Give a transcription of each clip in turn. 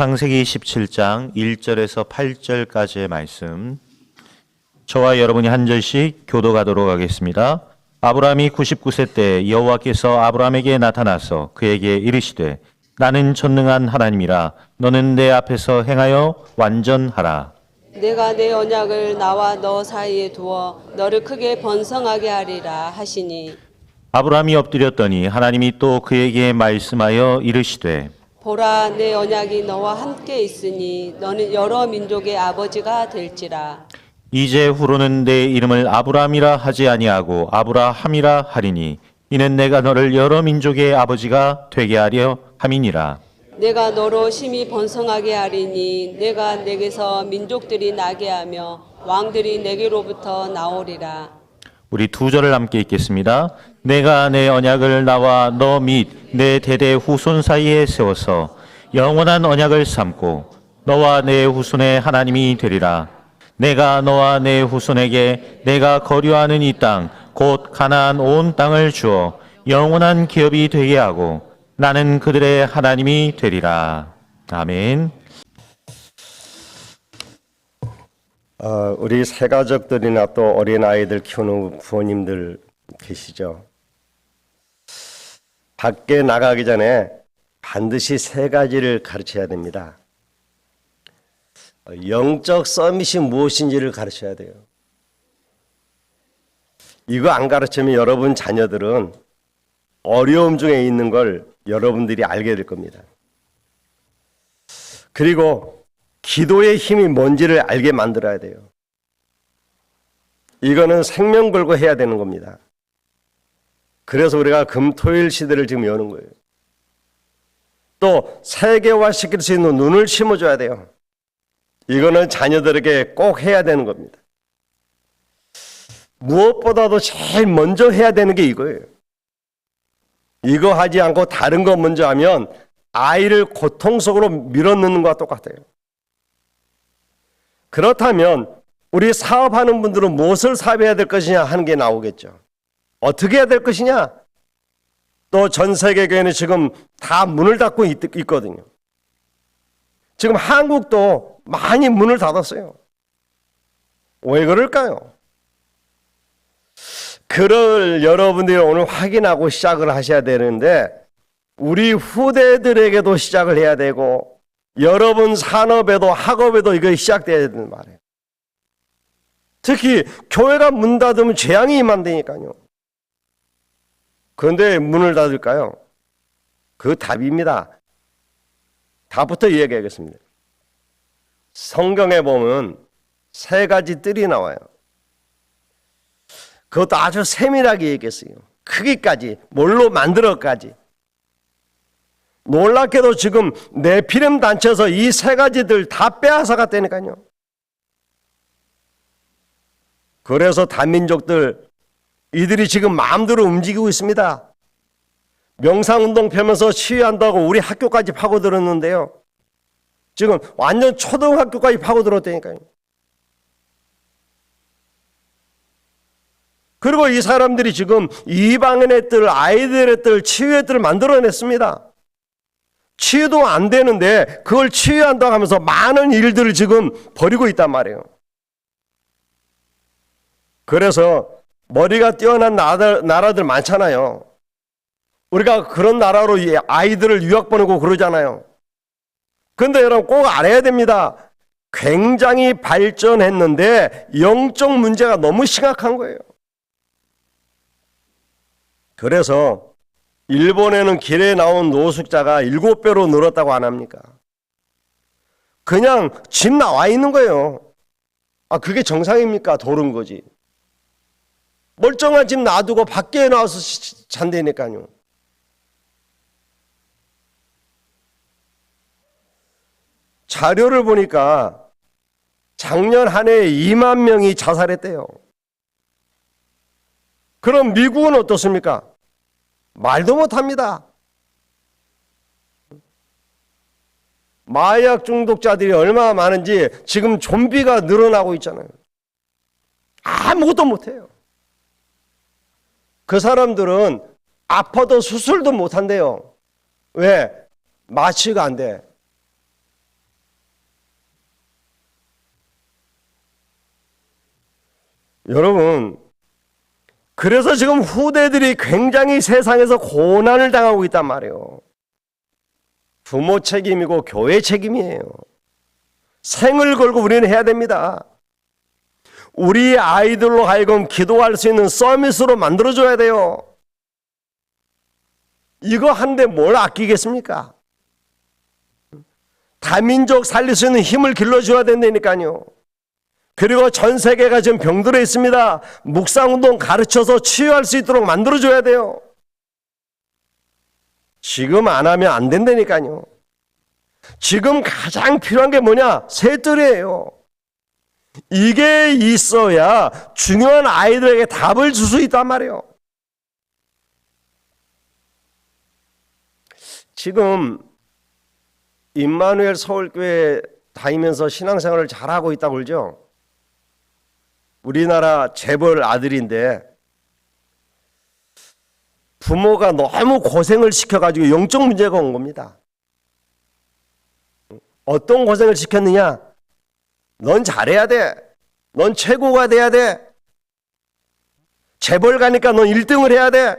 창세기 17장 1절에서 8절까지의 말씀, 저와 여러분이 한 절씩 교독하도록 하겠습니다. 아브라함이 99세 때 여호와께서 아브라함에게 나타나서 그에게 이르시되 나는 전능한 하나님이라 너는 내 앞에서 행하여 완전하라. 내가 내 언약을 나와 너 사이에 두어 너를 크게 번성하게 하리라 하시니 아브라함이 엎드렸더니 하나님이 또 그에게 말씀하여 이르시되 보라 내 언약이 너와 함께 있으니 너는 여러 민족의 아버지가 될지라. 이제 후로는 내 이름을 아브라함이라 하지 아니하고 아브라함이라 하리니 이는 내가 너를 여러 민족의 아버지가 되게 하려 함이니라. 내가 너로 심히 번성하게 하리니 내가 내게서 민족들이 나게 하며 왕들이 내게로부터 나오리라. 우리 두 절을 함께 읽겠습니다. 내가 내 언약을 나와 너 및 내 대대 후손 사이에 세워서 영원한 언약을 삼고 너와 내 후손의 하나님이 되리라. 내가 너와 내 후손에게 내가 거류하는 이 땅 곧 가나안 온 땅을 주어 영원한 기업이 되게 하고 나는 그들의 하나님이 되리라. 아멘. 우리 새가족들이나 또 어린아이들 키우는 부모님들 계시죠? 밖에 나가기 전에 반드시 세 가지를 가르쳐야 됩니다. 영적 서밋이 무엇인지를 가르쳐야 돼요. 이거 안 가르치면 여러분 자녀들은 어려움 중에 있는 걸 여러분들이 알게 될 겁니다. 그리고 기도의 힘이 뭔지를 알게 만들어야 돼요. 이거는 생명 걸고 해야 되는 겁니다. 그래서 우리가 금토일 시대를 지금 여는 거예요. 또 세계화시킬 수 있는 눈을 심어줘야 돼요. 이거는 자녀들에게 꼭 해야 되는 겁니다. 무엇보다도 제일 먼저 해야 되는 게 이거예요. 이거 하지 않고 다른 거 먼저 하면 아이를 고통 속으로 밀어넣는 것과 똑같아요. 그렇다면 우리 사업하는 분들은 무엇을 사업해야 될 것이냐 하는 게 나오겠죠. 어떻게 해야 될 것이냐? 또 전 세계 교회는 지금 다 문을 닫고 있거든요. 지금 한국도 많이 문을 닫았어요. 왜 그럴까요? 그걸 여러분들이 오늘 확인하고 시작을 하셔야 되는데 우리 후대들에게도 시작을 해야 되고 여러분 산업에도 학업에도 이거 시작돼야 되는 말이에요. 특히 교회가 문 닫으면 재앙이 임한다니까요. 그런데 문을 닫을까요? 그 답입니다. 답부터 이야기하겠습니다. 성경에 보면 세 가지 뜰이 나와요. 그것도 아주 세밀하게 얘기했어요. 크기까지, 뭘로 만들어까지. 놀랍게도 지금 네피림 단체에서 이 세 가지들 다 빼앗아 갔다니까요. 그래서 다민족들 이들이 지금 마음대로 움직이고 있습니다. 명상운동 펴면서 시위한다고 우리 학교까지 파고들었는데요. 지금 완전 초등학교까지 파고들었다니까요. 그리고 이 사람들이 지금 이방인의 뜰, 아이들의 뜰, 치유의 뜰을 만들어냈습니다. 치유도 안 되는데 그걸 치유한다고 하면서 많은 일들을 지금 벌이고 있단 말이에요. 그래서 머리가 뛰어난 나라들 많잖아요. 우리가 그런 나라로 아이들을 유학 보내고 그러잖아요. 그런데 여러분 꼭 알아야 됩니다. 굉장히 발전했는데 영적 문제가 너무 심각한 거예요. 그래서 일본에는 길에 나온 노숙자가 7배로 늘었다고 안 합니까? 그냥 집 나와 있는 거예요. 그게 정상입니까? 도른 거지. 멀쩡한 집 놔두고 밖에 나와서 잔다니까요. 자료를 보니까 작년 한 해에 2만 명이 자살했대요. 그럼 미국은 어떻습니까? 말도 못합니다. 마약 중독자들이 얼마나 많은지 지금 좀비가 늘어나고 있잖아요. 아무것도 못해요. 그 사람들은 아파도 수술도 못한대요. 왜? 마취가 안 돼. 여러분, 그래서 지금 후대들이 굉장히 세상에서 고난을 당하고 있단 말이에요. 부모 책임이고 교회 책임이에요. 생을 걸고 우리는 해야 됩니다. 우리 아이들로 하여금 기도할 수 있는 서밋으로 만들어줘야 돼요. 이거 하는데 뭘 아끼겠습니까? 다민족 살릴 수 있는 힘을 길러줘야 된다니까요. 그리고 전 세계가 지금 병들어 있습니다. 묵상운동 가르쳐서 치유할 수 있도록 만들어줘야 돼요. 지금 안 하면 안 된다니까요. 지금 가장 필요한 게 뭐냐? 셋들이에요. 이게 있어야 중요한 아이들에게 답을 줄 수 있단 말이에요. 지금 임마누엘 서울교회 다니면서 신앙생활을 잘하고 있다고 그러죠. 우리나라 재벌 아들인데 부모가 너무 고생을 시켜가지고 영적 문제가 온 겁니다. 어떤 고생을 시켰느냐? 넌 잘해야 돼. 넌 최고가 돼야 돼. 재벌 가니까 넌 1등을 해야 돼.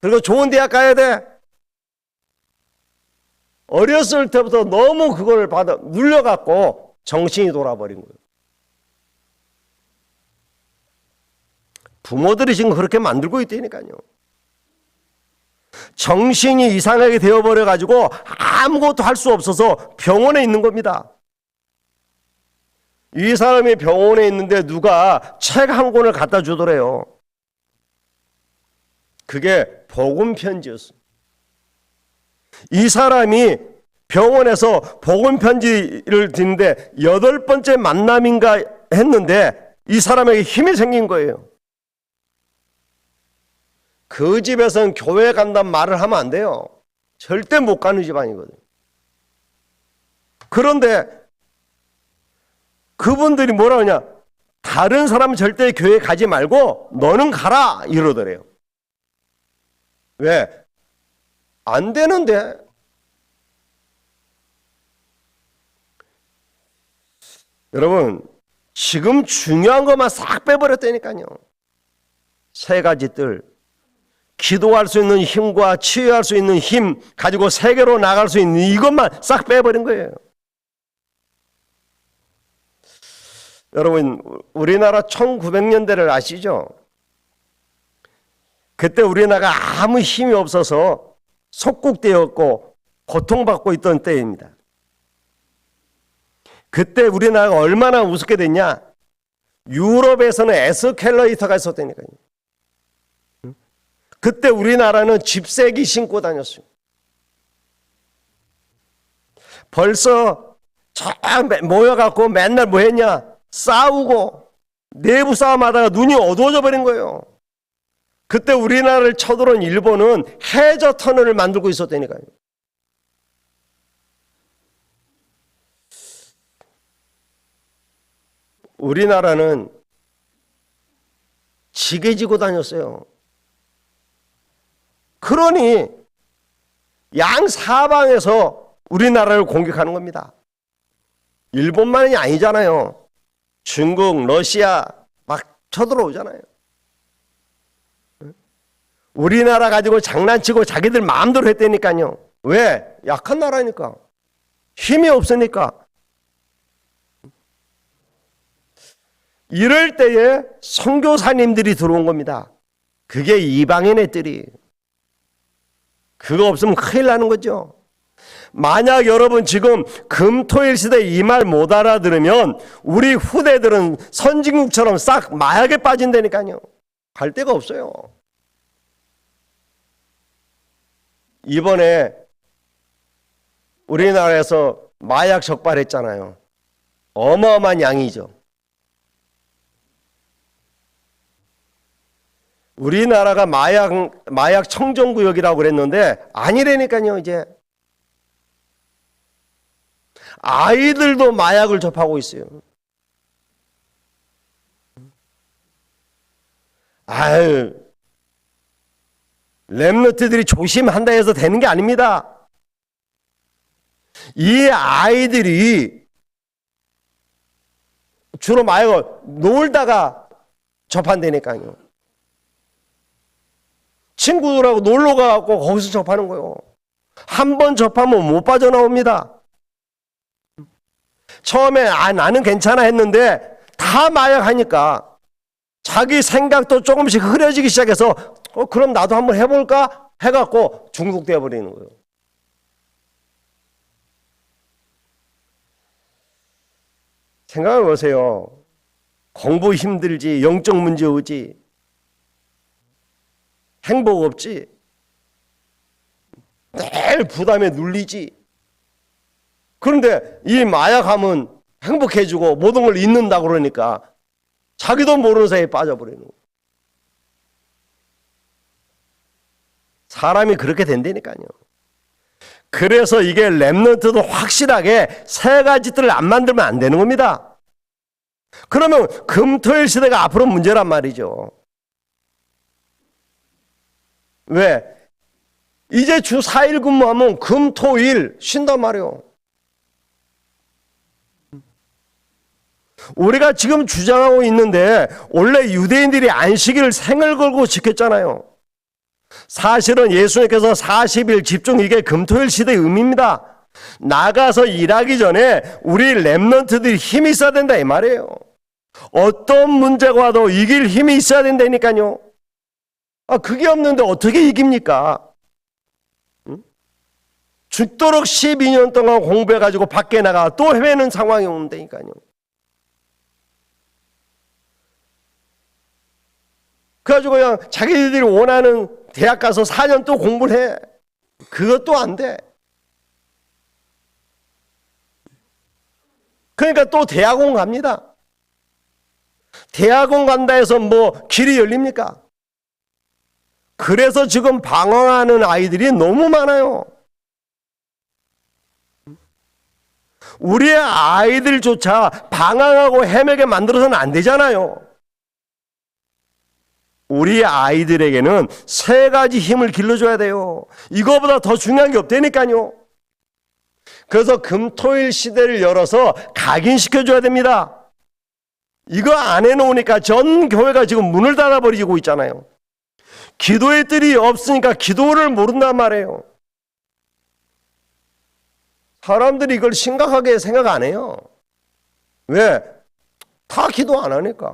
그리고 좋은 대학 가야 돼. 어렸을 때부터 너무 그걸 받아 눌려갖고 정신이 돌아버린 거예요. 부모들이 지금 그렇게 만들고 있다니까요. 정신이 이상하게 되어버려가지고 아무것도 할 수 없어서 병원에 있는 겁니다. 이 사람이 병원에 있는데 누가 책 한 권을 갖다 주더래요. 그게 복음 편지였어요. 이 사람이 병원에서 복음 편지를 듣는데 8번째 만남인가 했는데 이 사람에게 힘이 생긴 거예요. 그 집에서는 교회 간다는 말을 하면 안 돼요. 절대 못 가는 집안이거든요. 그런데 그분들이 뭐라 하냐? 다른 사람은 절대 교회 가지 말고 너는 가라 이러더래요. 왜? 안 되는데. 여러분, 지금 중요한 것만 싹 빼버렸다니까요. 3가지 뜰. 기도할 수 있는 힘과 치유할 수 있는 힘 가지고 세계로 나갈 수 있는 이것만 싹 빼버린 거예요. 여러분, 우리나라 1900년대를 아시죠? 그때 우리나라가 아무 힘이 없어서 속국되었고 고통받고 있던 때입니다. 그때 우리나라가 얼마나 우습게 됐냐? 유럽에서는 에스컬레이터가 있었다니까요. 그때 우리나라는 집세기 신고 다녔어요. 벌써 모여갖고 맨날 뭐 했냐? 싸우고 내부 싸움하다가 눈이 어두워져 버린 거예요. 그때 우리나라를 쳐들어온 일본은 해저 터널을 만들고 있었다니까요. 우리나라는 지게 지고 다녔어요. 그러니 양 사방에서 우리나라를 공격하는 겁니다. 일본만이 아니잖아요. 중국, 러시아 막 쳐들어오잖아요. 우리나라 가지고 장난치고 자기들 마음대로 했다니까요. 왜? 약한 나라니까. 힘이 없으니까. 이럴 때에 선교사님들이 들어온 겁니다. 그게 이방인의 뜰이. 그거 없으면 큰일 나는 거죠. 만약 여러분 지금 금토일 시대 이 말 못 알아들으면 우리 후대들은 선진국처럼 싹 마약에 빠진다니까요. 갈 데가 없어요. 이번에 우리나라에서 마약 적발했잖아요. 어마어마한 양이죠. 우리나라가 마약 청정구역이라고 그랬는데 아니라니까요. 이제 아이들도 마약을 접하고 있어요. 아유, 렘너트들이 조심한다 해서 되는 게 아닙니다. 이 아이들이 주로 마약을 놀다가 접한다니까요. 친구들하고 놀러 가고 거기서 접하는 거예요. 한 번 접하면 못 빠져나옵니다. 처음에 나는 괜찮아 했는데 다 마약하니까 자기 생각도 조금씩 흐려지기 시작해서 그럼 나도 한번 해볼까 해갖고 중독되어 버리는 거예요. 생각해 보세요. 공부 힘들지, 영적 문제 오지, 행복 없지, 늘 부담에 눌리지. 그런데 이 마약하면 행복해지고 모든 걸 잊는다 그러니까 자기도 모르는 사이에 빠져버리는 거예요. 사람이 그렇게 된다니까요. 그래서 이게 렘넌트도 확실하게 세 가지들을 안 만들면 안 되는 겁니다. 그러면 금토일 시대가 앞으로 문제란 말이죠. 왜? 이제 주 4일 근무하면 금토일 쉰단 말이에요. 우리가 지금 주장하고 있는데 원래 유대인들이 안식일을 생을 걸고 지켰잖아요. 사실은 예수님께서 40일 집중, 이게 금토일 시대의 의미입니다. 나가서 일하기 전에 우리 렘넌트들이 힘이 있어야 된다 이 말이에요. 어떤 문제가 와도 이길 힘이 있어야 된다니까요. 그게 없는데 어떻게 이깁니까? 죽도록 12년 동안 공부해가지고 밖에 나가 또 헤매는 상황이 온다니까요. 그래가지고 그냥 자기들이 원하는 대학 가서 4년 또 공부를 해. 그것도 안 돼. 그러니까 또 대학원 갑니다. 대학원 간다 해서 뭐 길이 열립니까? 그래서 지금 방황하는 아이들이 너무 많아요. 우리의 아이들조차 방황하고 헤매게 만들어서는 안 되잖아요. 우리 아이들에게는 세 가지 힘을 길러줘야 돼요. 이거보다 더 중요한 게 없다니까요. 그래서 금토일 시대를 열어서 각인시켜줘야 됩니다. 이거 안 해놓으니까 전 교회가 지금 문을 닫아버리고 있잖아요. 기도의 뜰이 없으니까 기도를 모른단 말이에요. 사람들이 이걸 심각하게 생각 안 해요. 왜? 다 기도 안 하니까.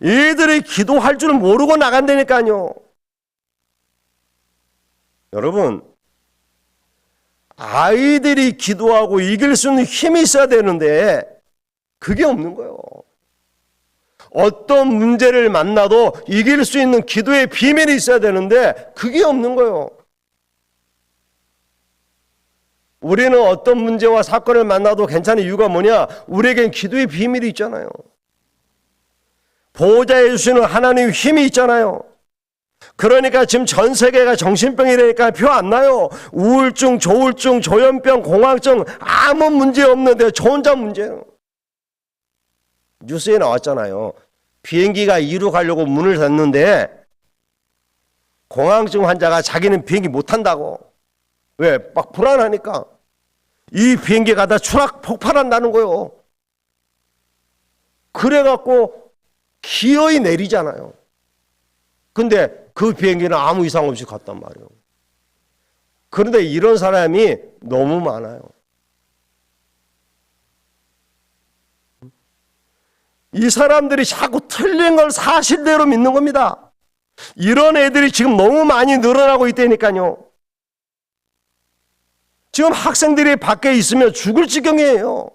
얘들이 기도할 줄 모르고 나간다니까요. 여러분, 아이들이 기도하고 이길 수 있는 힘이 있어야 되는데 그게 없는 거예요. 어떤 문제를 만나도 이길 수 있는 기도의 비밀이 있어야 되는데 그게 없는 거예요. 우리는 어떤 문제와 사건을 만나도 괜찮은 이유가 뭐냐? 우리에겐 기도의 비밀이 있잖아요. 보호자해 주시는 하나님의 힘이 있잖아요. 그러니까 지금 전 세계가 정신병이라니까 표 안 나요. 우울증, 조울증, 조현병, 공황증 아무 문제 없는데 저 혼자 문제예요. 뉴스에 나왔잖아요. 비행기가 이륙하려고 문을 닫는데 공황증 환자가 자기는 비행기 못 탄다고. 왜? 막 불안하니까. 이 비행기 가다 추락 폭발한다는 거예요. 그래갖고 기어이 내리잖아요. 근데 그 비행기는 아무 이상 없이 갔단 말이에요. 그런데 이런 사람이 너무 많아요. 이 사람들이 자꾸 틀린 걸 사실대로 믿는 겁니다. 이런 애들이 지금 너무 많이 늘어나고 있다니까요. 지금 학생들이 밖에 있으면 죽을 지경이에요.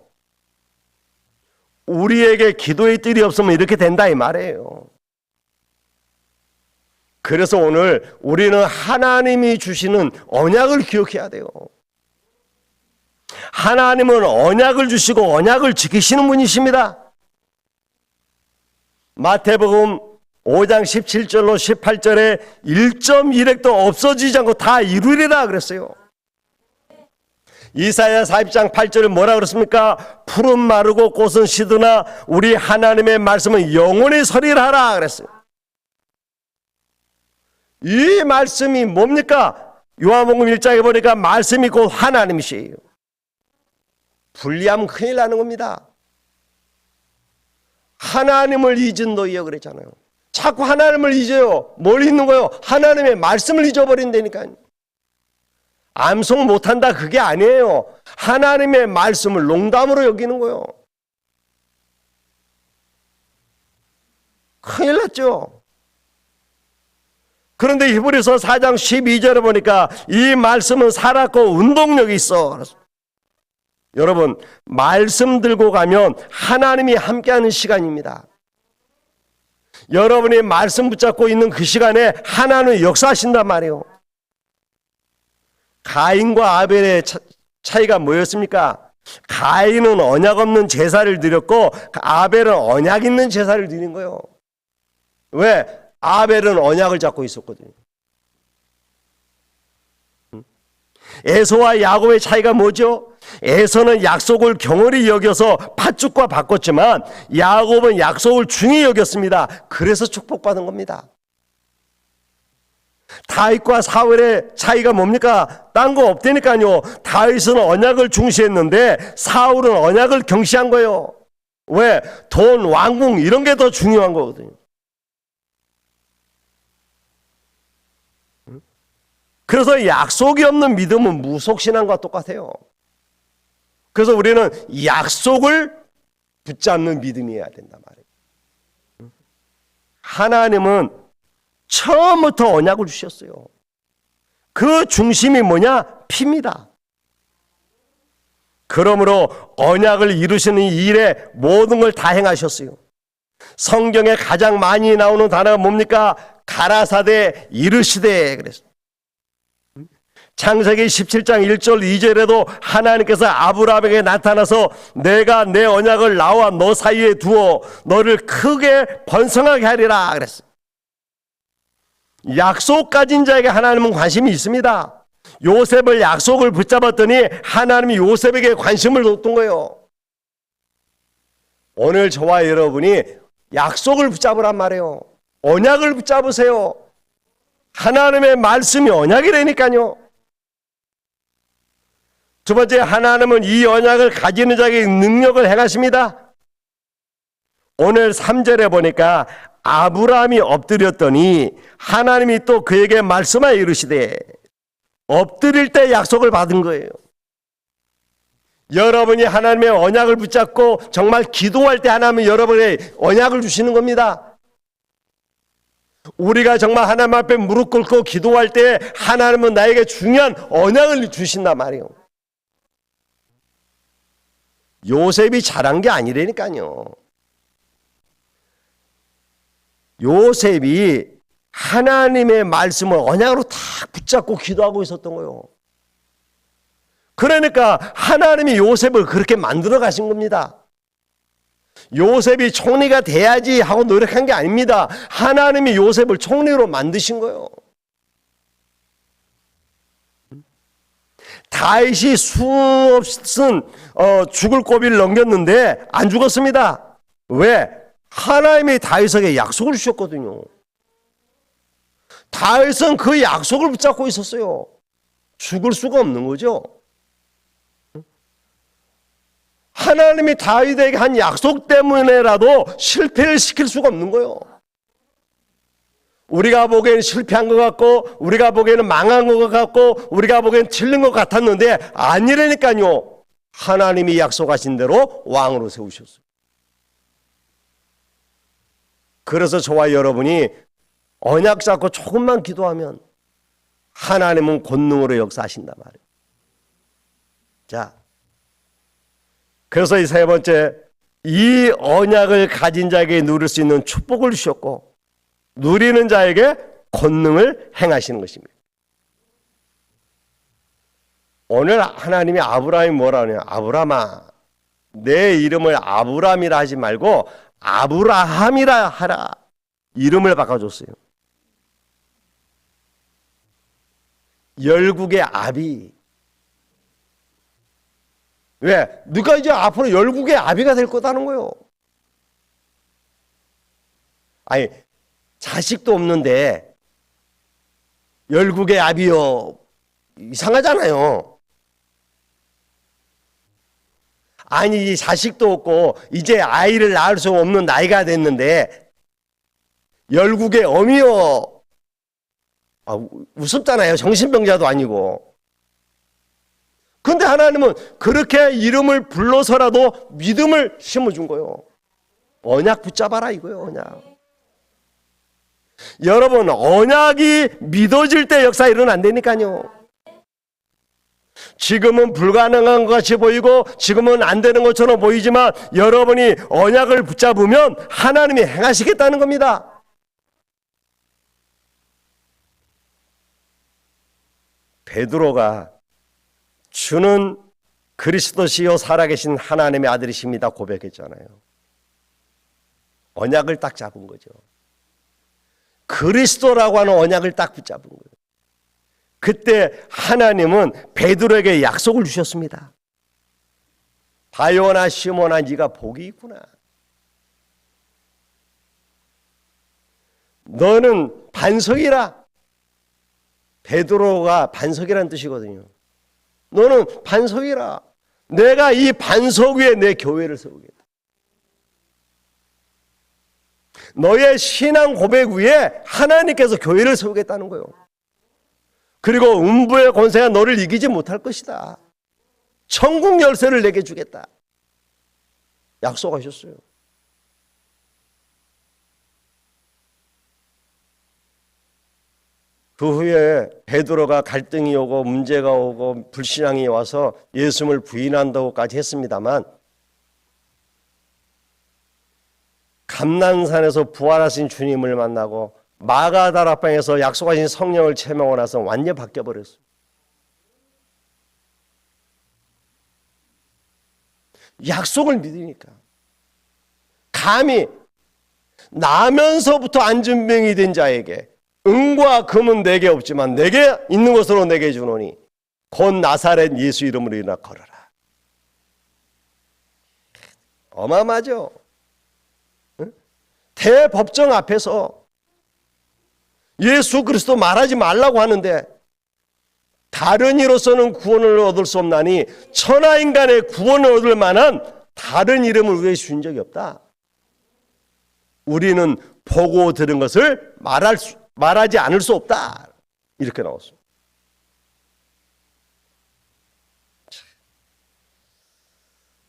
우리에게 기도의 뜰이 없으면 이렇게 된다 이 말이에요. 그래서 오늘 우리는 하나님이 주시는 언약을 기억해야 돼요. 하나님은 언약을 주시고 언약을 지키시는 분이십니다. 마태복음 5장 17절로 18절에 1.1획도 없어지지 않고 다 이루리라 그랬어요. 이사야 40장 8절에 뭐라 그랬습니까? 푸른 마르고 꽃은 시드나 우리 하나님의 말씀은 영원히 서리라 하라 그랬어요. 이 말씀이 뭡니까? 요한복음 1장에 보니까 말씀이 곧 하나님이시에요. 분리하면 큰일 나는 겁니다. 하나님을 잊은 너희여 그랬잖아요. 자꾸 하나님을 잊어요. 뭘 잊는 거예요? 하나님의 말씀을 잊어버린다니까요. 암송 못한다 그게 아니에요. 하나님의 말씀을 농담으로 여기는 거예요. 큰일 났죠. 그런데 히브리서 4장 12절에 보니까 이 말씀은 살았고 운동력이 있어. 여러분, 말씀 들고 가면 하나님이 함께하는 시간입니다. 여러분이 말씀 붙잡고 있는 그 시간에 하나님은 역사하신단 말이에요. 가인과 아벨의 차이가 뭐였습니까? 가인은 언약 없는 제사를 드렸고 아벨은 언약 있는 제사를 드린 거예요. 왜? 아벨은 언약을 잡고 있었거든요. 에서와 야곱의 차이가 뭐죠? 에서는 약속을 경홀히 여겨서 팥죽과 바꿨지만 야곱은 약속을 중히 여겼습니다. 그래서 축복받은 겁니다. 다윗과 사울의 차이가 뭡니까? 딴 거 없다니까요. 다윗은 언약을 중시했는데 사울은 언약을 경시한 거예요. 왜? 돈, 왕궁 이런 게 더 중요한 거거든요. 그래서 약속이 없는 믿음은 무속신앙과 똑같아요. 그래서 우리는 약속을 붙잡는 믿음이어야 된단 말이에요. 하나님은 처음부터 언약을 주셨어요. 그 중심이 뭐냐? 피입니다. 그러므로 언약을 이루시는 일에 모든 걸 다 행하셨어요. 성경에 가장 많이 나오는 단어가 뭡니까? 가라사대 이르시되 그랬어요. 창세기 17장 1절 2절에도 하나님께서 아브라함에게 나타나서 내가 내 언약을 나와 너 사이에 두어 너를 크게 번성하게 하리라 그랬어요. 약속 가진 자에게 하나님은 관심이 있습니다. 요셉을 약속을 붙잡았더니 하나님이 요셉에게 관심을 뒀던 거예요. 오늘 저와 여러분이 약속을 붙잡으란 말이에요. 언약을 붙잡으세요. 하나님의 말씀이 언약이라니까요. 두 번째, 하나님은 이 언약을 가지는 자에게 능력을 행하십니다. 오늘 3절에 보니까 아브라함이 엎드렸더니 하나님이 또 그에게 말씀하여 이르시되, 엎드릴 때 약속을 받은 거예요. 여러분이 하나님의 언약을 붙잡고 정말 기도할 때 하나님은 여러분의 언약을 주시는 겁니다. 우리가 정말 하나님 앞에 무릎 꿇고 기도할 때 하나님은 나에게 중요한 언약을 주신단 말이에요. 요셉이 잘한 게 아니라니까요. 요셉이 하나님의 말씀을 언약으로 다 붙잡고 기도하고 있었던 거예요. 그러니까 하나님이 요셉을 그렇게 만들어 가신 겁니다. 요셉이 총리가 돼야지 하고 노력한 게 아닙니다. 하나님이 요셉을 총리로 만드신 거예요. 다윗이 수없은 죽을 고비를 넘겼는데 안 죽었습니다. 왜? 하나님이 다윗에게 약속을 주셨거든요. 다윗은 그 약속을 붙잡고 있었어요. 죽을 수가 없는 거죠. 하나님이 다윗에게 한 약속 때문에라도 실패를 시킬 수가 없는 거예요. 우리가 보기에는 실패한 것 같고 우리가 보기에는 망한 것 같고 우리가 보기에는 틀린 것 같았는데 아니라니까요. 하나님이 약속하신 대로 왕으로 세우셨어요. 그래서 저와 여러분이 언약 잡고 조금만 기도하면 하나님은 권능으로 역사하신단 말이에요. 자, 그래서 이 세 번째, 이 언약을 가진 자에게 누릴 수 있는 축복을 주셨고 누리는 자에게 권능을 행하시는 것입니다. 오늘 하나님이 아브라함이 뭐라 하냐? 아브라함아, 내 이름을 아브라함이라 하지 말고 아브라함이라 하라. 이름을 바꿔줬어요. 열국의 아비. 왜? 누가 이제 앞으로 열국의 아비가 될 거다는 거예요. 아니, 자식도 없는데 열국의 아비요. 이상하잖아요. 아니 자식도 없고 이제 아이를 낳을 수 없는 나이가 됐는데 열국의 어미여. 우습잖아요. 정신병자도 아니고. 근데 하나님은 그렇게 이름을 불러서라도 믿음을 심어준 거예요. 언약 붙잡아라 이거예요. 언약. 여러분, 언약이 믿어질 때 역사 일어난다니까요. 지금은 불가능한 것 같이 보이고 지금은 안 되는 것처럼 보이지만 여러분이 언약을 붙잡으면 하나님이 행하시겠다는 겁니다. 베드로가 주는 그리스도시요 살아계신 하나님의 아들이십니다 고백했잖아요. 언약을 딱 잡은 거죠. 그리스도라고 하는 언약을 딱 붙잡은 거예요. 그때 하나님은 베드로에게 약속을 주셨습니다. 바요나 시몬아 네가 복이 있구나. 너는 반석이라. 베드로가 반석이라는 뜻이거든요. 너는 반석이라. 내가 이 반석 위에 내 교회를 세우겠다. 너의 신앙 고백 위에 하나님께서 교회를 세우겠다는 거예요. 그리고 음부의 권세가 너를 이기지 못할 것이다. 천국 열쇠를 내게 주겠다. 약속하셨어요. 그 후에 베드로가 갈등이 오고 문제가 오고 불신앙이 와서 예수님을 부인한다고까지 했습니다만 감난산에서 부활하신 주님을 만나고 마가다락방에서 약속하신 성령을 체험하고 나서 완전히 바뀌어버렸어요. 약속을 믿으니까. 감히 나면서부터 안전병이 된 자에게 은과 금은 내게 없지만 내게 있는 것으로 내게 주노니 곧 나사렛 예수 이름으로 일어나 걸어라. 어마어마하죠. 대법정 앞에서 예수 그리스도 말하지 말라고 하는데 다른 이로서는 구원을 얻을 수 없나니 천하인간의 구원을 얻을 만한 다른 이름을 우리에게 주신 적이 없다. 우리는 보고 들은 것을 말하지 않을 수 없다. 이렇게 나왔어요.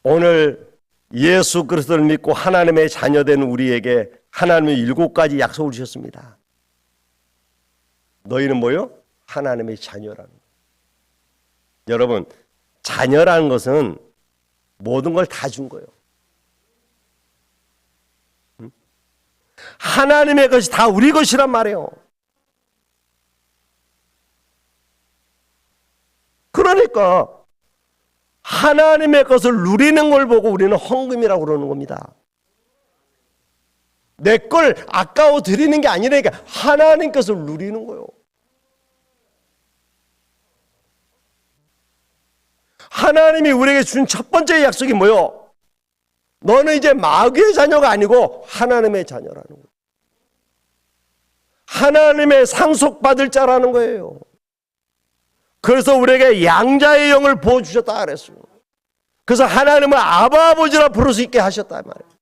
오늘 예수 그리스도를 믿고 하나님의 자녀된 우리에게 하나님의 7가지 약속을 주셨습니다. 너희는 뭐요? 하나님의 자녀라는 거예요. 여러분, 자녀라는 것은 모든 걸 다 준 거예요. 하나님의 것이 다 우리 것이란 말이에요. 그러니까 하나님의 것을 누리는 걸 보고 우리는 헌금이라고 그러는 겁니다. 내 걸 아까워 드리는 게 아니라니까 하나님 것을 누리는 거예요. 하나님이 우리에게 준 첫 번째 약속이 뭐요? 너는 이제 마귀의 자녀가 아니고 하나님의 자녀라는 거예요. 하나님의 상속받을 자라는 거예요. 그래서 우리에게 양자의 영을 부어주셨다 그랬어요. 그래서 하나님을 아바 아버지라 부를 수 있게 하셨단 말이에요.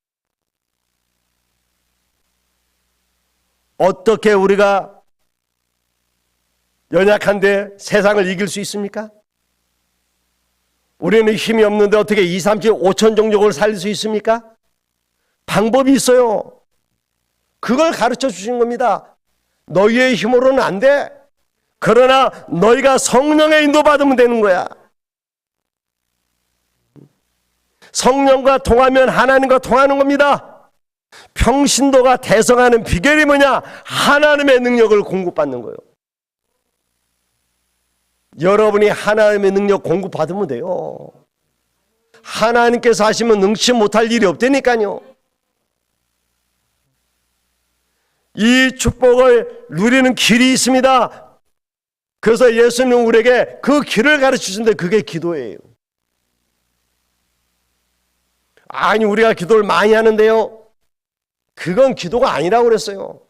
어떻게 우리가 연약한데 세상을 이길 수 있습니까? 우리는 힘이 없는데 어떻게 2, 3, 7, 5천 종족을 살릴 수 있습니까? 방법이 있어요. 그걸 가르쳐 주신 겁니다. 너희의 힘으로는 안 돼. 그러나 너희가 성령의 인도받으면 되는 거야. 성령과 통하면 하나님과 통하는 겁니다. 평신도가 대성하는 비결이 뭐냐? 하나님의 능력을 공급받는 거예요. 여러분이 하나님의 능력 공급받으면 돼요. 하나님께서 하시면 능치 못할 일이 없다니까요. 이 축복을 누리는 길이 있습니다. 그래서 예수님은 우리에게 그 길을 가르치시는데 그게 기도예요. 아니 우리가 기도를 많이 하는데요. 그건 기도가 아니라고 그랬어요.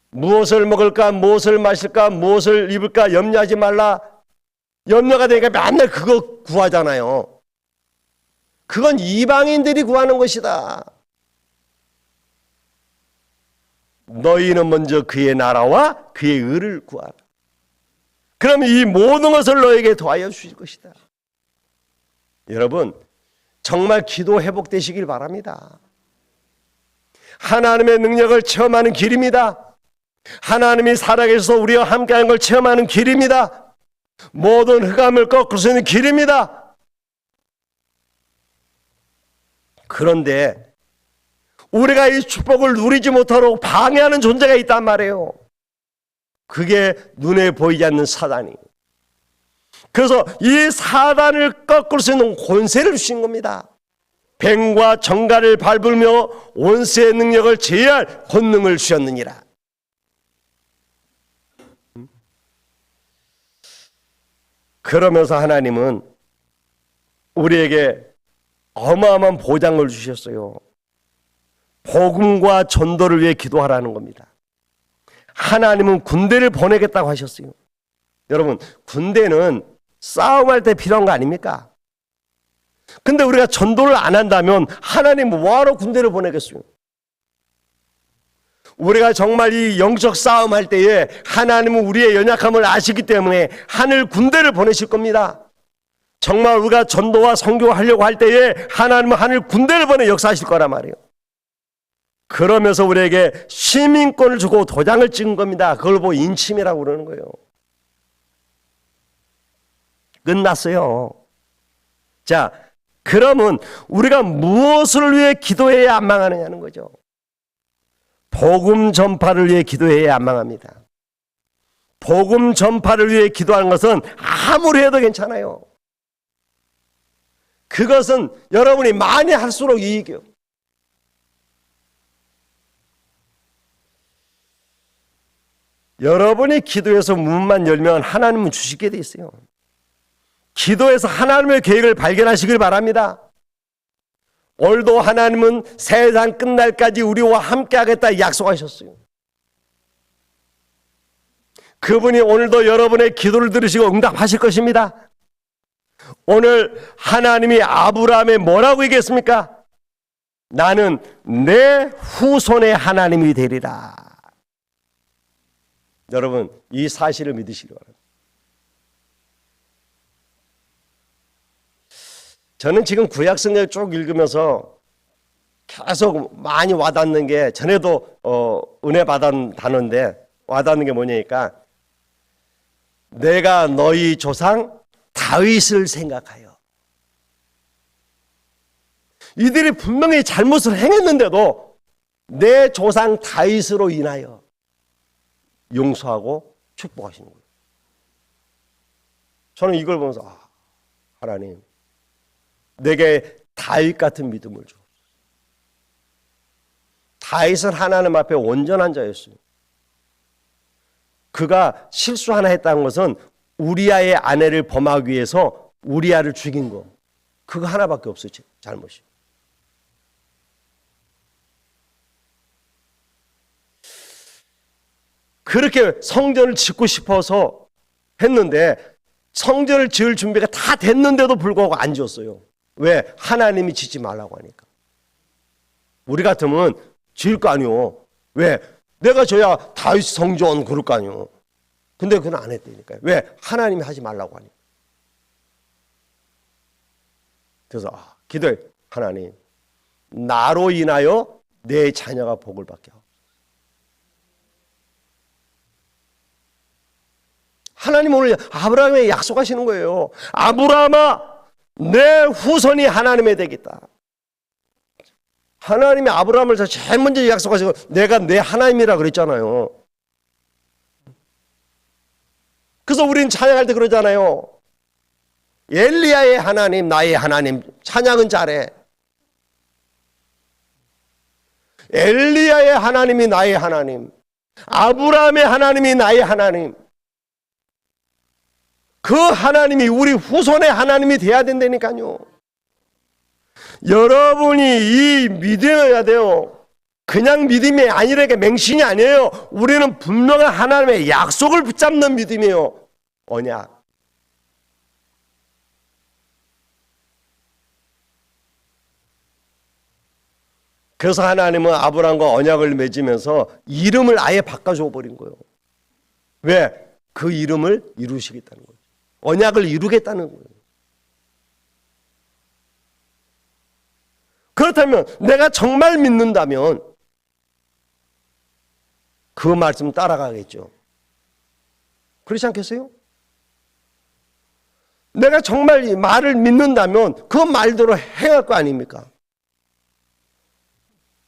무엇을 먹을까, 무엇을 마실까, 무엇을 입을까 염려하지 말라. 염려가 되니까 맨날 그거 구하잖아요. 그건 이방인들이 구하는 것이다. 너희는 먼저 그의 나라와 그의 의를 구하라. 그러면 이 모든 것을 너에게 더하여 주실 것이다. 여러분, 정말 기도 회복되시길 바랍니다. 하나님의 능력을 체험하는 길입니다. 하나님이 살아계셔서 우리와 함께하는 걸 체험하는 길입니다. 모든 흑암을 꺾을 수 있는 길입니다. 그런데 우리가 이 축복을 누리지 못하도록 방해하는 존재가 있단 말이에요. 그게 눈에 보이지 않는 사단이. 그래서 이 사단을 꺾을 수 있는 권세를 주신 겁니다. 뱀과 정갈을 밟으며 원수의 능력을 제할 권능을 주셨느니라. 그러면서 하나님은 우리에게 어마어마한 보장을 주셨어요. 복음과 전도를 위해 기도하라는 겁니다. 하나님은 군대를 보내겠다고 하셨어요. 여러분, 군대는 싸움할 때 필요한 거 아닙니까? 근데 우리가 전도를 안 한다면 하나님 뭐하러 군대를 보내겠어요? 우리가 정말 이 영적 싸움할 때에 하나님은 우리의 연약함을 아시기 때문에 하늘 군대를 보내실 겁니다. 정말 우리가 전도와 선교하려고 할 때에 하나님은 하늘 군대를 보내 역사하실 거란 말이에요. 그러면서 우리에게 시민권을 주고 도장을 찍은 겁니다. 그걸 보고 인침이라고 그러는 거예요. 끝났어요. 자, 그러면 우리가 무엇을 위해 기도해야 안 망하느냐는 거죠. 복음 전파를 위해 기도해야 안 망합니다. 복음 전파를 위해 기도하는 것은 아무리 해도 괜찮아요. 그것은 여러분이 많이 할수록 이익이에요. 여러분이 기도해서 문만 열면 하나님은 주시게 돼 있어요. 기도해서 하나님의 계획을 발견하시길 바랍니다. 오늘도 하나님은 세상 끝날까지 우리와 함께 하겠다 약속하셨어요. 그분이 오늘도 여러분의 기도를 들으시고 응답하실 것입니다. 오늘 하나님이 아브라함에 뭐라고 얘기했습니까? 나는 내 후손의 하나님이 되리라. 여러분, 이 사실을 믿으시기 바랍니다. 저는 지금 구약성경을 쭉 읽으면서 계속 많이 와닿는 게, 전에도 은혜 받은 단어인데 와닿는 게 뭐냐니까, 내가 너희 조상 다윗을 생각하여. 이들이 분명히 잘못을 행했는데도 내 조상 다윗으로 인하여 용서하고 축복하시는 거예요. 저는 이걸 보면서 하나님, 내게 다윗 같은 믿음을 줘. 다윗은 하나님 앞에 온전한 자였어요. 그가 실수 하나 했다는 것은 우리아의 아내를 범하기 위해서 우리아를 죽인 거, 그거 하나밖에 없어요. 잘못이. 그렇게 성전을 짓고 싶어서 했는데 성전을 지을 준비가 다 됐는데도 불구하고 안 지었어요. 왜? 하나님이 짓지 말라고 하니까. 우리 같으면 지을 거 아니요. 왜? 내가 져야 다윗 성전 그럴 거 아니요. 근데 그건 안 했다니까요. 왜? 하나님이 하지 말라고 하니까. 그래서 기도해. 하나님, 나로 인하여 내 자녀가 복을 받게 하옵소서. 하나님 오늘 아브라함에게 약속하시는 거예요. 아브라함아, 내 후손이 하나님의 되겠다. 하나님이 아브라함을 제일 먼저 약속하시고 내가 내 하나님이라 그랬잖아요. 그래서 우리는 찬양할 때 그러잖아요. 엘리야의 하나님, 나의 하나님. 찬양은 잘해. 엘리야의 하나님이 나의 하나님, 아브라함의 하나님이 나의 하나님. 그 하나님이 우리 후손의 하나님이 돼야 된다니까요. 여러분이 이 믿어야 돼요. 그냥 믿음이 아니라 맹신이 아니에요. 우리는 분명한 하나님의 약속을 붙잡는 믿음이에요. 언약. 그래서 하나님은 아브라함과 언약을 맺으면서 이름을 아예 바꿔줘 버린 거예요. 왜? 그 이름을 이루시겠다는 거예요. 언약을 이루겠다는 거예요. 그렇다면 내가 정말 믿는다면 그 말씀 따라가겠죠. 그렇지 않겠어요? 내가 정말 이 말을 믿는다면 그 말대로 행할 거 아닙니까?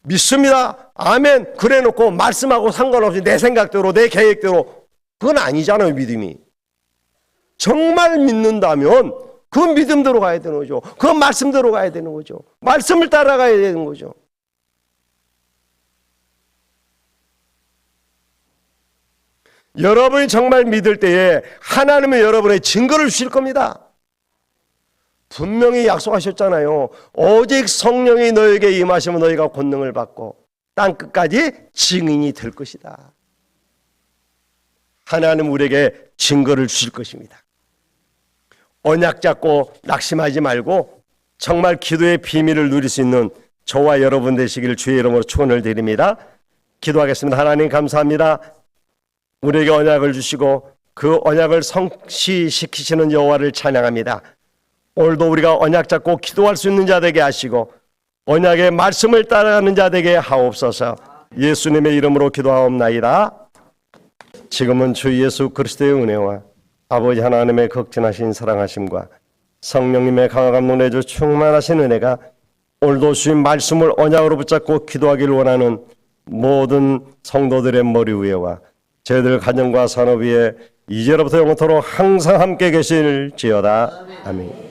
믿습니다. 아멘. 그래 놓고 말씀하고 상관없이 내 생각대로 내 계획대로 그건 아니잖아요. 믿음이. 정말 믿는다면 그 믿음대로 가야 되는 거죠. 그 말씀대로 가야 되는 거죠. 말씀을 따라가야 되는 거죠. 여러분이 정말 믿을 때에 하나님은 여러분의 증거를 주실 겁니다. 분명히 약속하셨잖아요. 오직 성령이 너에게 임하시면 너희가 권능을 받고 땅 끝까지 증인이 될 것이다. 하나님은 우리에게 증거를 주실 것입니다. 언약 잡고 낙심하지 말고 정말 기도의 비밀을 누릴 수 있는 저와 여러분 되시길 주의 이름으로 축원을 드립니다. 기도하겠습니다. 하나님 감사합니다. 우리에게 언약을 주시고 그 언약을 성취시키시는 여호와를 찬양합니다. 오늘도 우리가 언약 잡고 기도할 수 있는 자 되게 하시고 언약의 말씀을 따라가는 자 되게 하옵소서. 예수님의 이름으로 기도하옵나이다. 지금은 주 예수 그리스도의 은혜와 아버지 하나님의 극진하신 사랑하심과 성령님의 강화 감동 내주 충만하신 은혜가 오늘도 주님 말씀을 언약으로 붙잡고 기도하기를 원하는 모든 성도들의 머리 위에와 저희들 가정과 산업 위에 이제로부터 영원토록 항상 함께 계실지어다. 아멘.